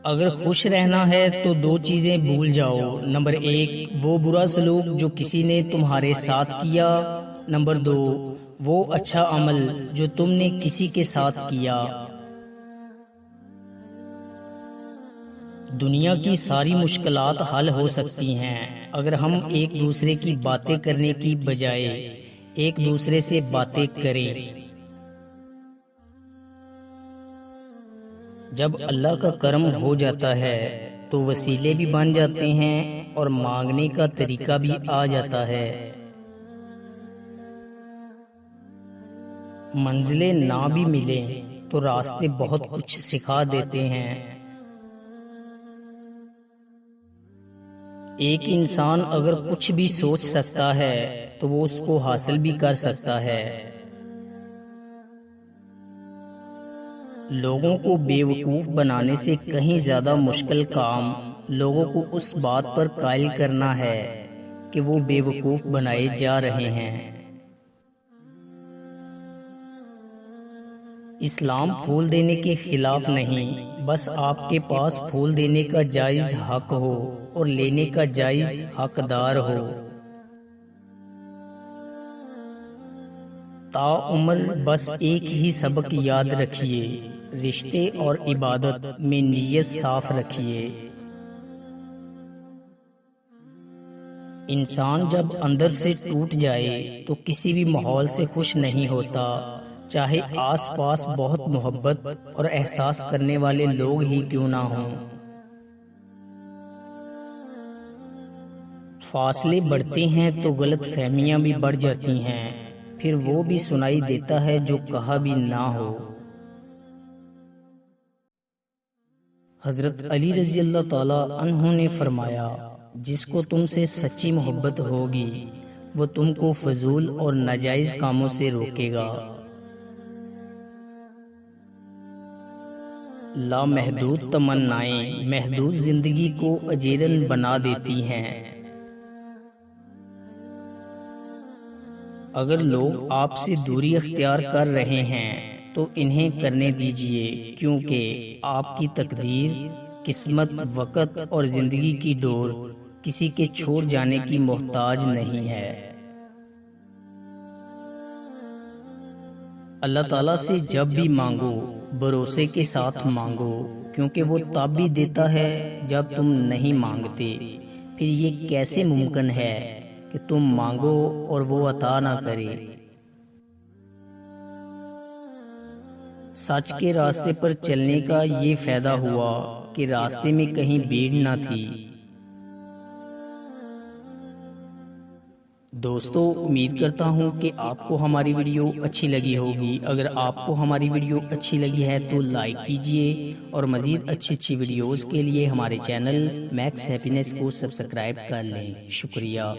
اگر خوش رہنا ہے تو دو چیزیں بھول جاؤ۔ نمبر 1 وہ برا سلوک جو کسی نے تمہارے ساتھ کیا۔ نمبر 2 وہ اچھا عمل جو تم نے کسی کے ساتھ کیا۔ دنیا کی ساری مشکلات حل ہو سکتی ہیں اگر ہم ایک دوسرے کی باتیں کرنے کی بجائے ایک دوسرے سے باتیں کریں۔ جب اللہ کا کرم ہو جاتا ہے تو وسیلے بھی بن جاتے ہیں اور مانگنے کا طریقہ بھی آ جاتا ہے۔ منزلیں نہ بھی ملیں تو راستے بہت کچھ سکھا دیتے ہیں۔ ایک انسان اگر کچھ بھی سوچ سکتا ہے تو وہ اس کو حاصل بھی کر سکتا ہے۔ لوگوں کو بیوقوف بنانے سے کہیں زیادہ مشکل کام لوگوں کو اس بات پر قائل کرنا ہے کہ وہ بیوقوف بنائے جا رہے ہیں۔ اسلام پھول دینے کے خلاف نہیں، بس آپ کے پاس پھول دینے کا جائز حق ہو اور لینے کا جائز حقدار ہو۔ تا عمر بس ایک ہی سبق یاد رکھیے، رشتے اور عبادت میں نیت صاف رکھیے۔ انسان جب اندر سے ٹوٹ جائے تو کسی بھی ماحول سے خوش نہیں ہوتا، چاہے آس پاس بہت محبت اور احساس کرنے والے لوگ ہی کیوں نہ ہوں۔ فاصلے بڑھتے ہیں تو غلط فہمیاں بھی بڑھ جاتی ہیں، پھر وہ بھی سنائی دیتا ہے جو کہا بھی نہ ہو۔ حضرت علی رضی اللہ تعالی عنہ نے فرمایا، جس کو تم سے سچی محبت ہوگی وہ تم کو فضول اور ناجائز کاموں سے روکے گا۔ لامحدود تمنائیں محدود زندگی کو اجیرن بنا دیتی ہیں۔ اگر لوگ آپ سے دوری اختیار کر رہے ہیں تو انہیں کرنے دیجیے، کیونکہ آپ کی تقدیر، قسمت، وقت اور زندگی کی ڈور کسی کے چھوڑ جانے کی محتاج نہیں ہے۔ اللہ تعالیٰ سے جب بھی مانگو بھروسے کے ساتھ مانگو، کیونکہ وہ تب بھی دیتا ہے جب تم نہیں مانگتے۔ پھر یہ کیسے ممکن ہے کہ تم مانگو اور وہ عطا نہ کرے؟ سچ کے راستے پر چلنے کا یہ فائدہ ہوا کہ راستے میں کہیں بھیڑ نہ تھی۔ دوستو، امید کرتا ہوں کہ آپ کو ہماری ویڈیو اچھی لگی ہوگی۔ اگر آپ کو ہماری ویڈیو اچھی لگی ہے تو لائک کیجئے اور مزید اچھی ویڈیوز کے لیے ہمارے چینل میکس ہیپینس کو سبسکرائب کر لیں۔ شکریہ۔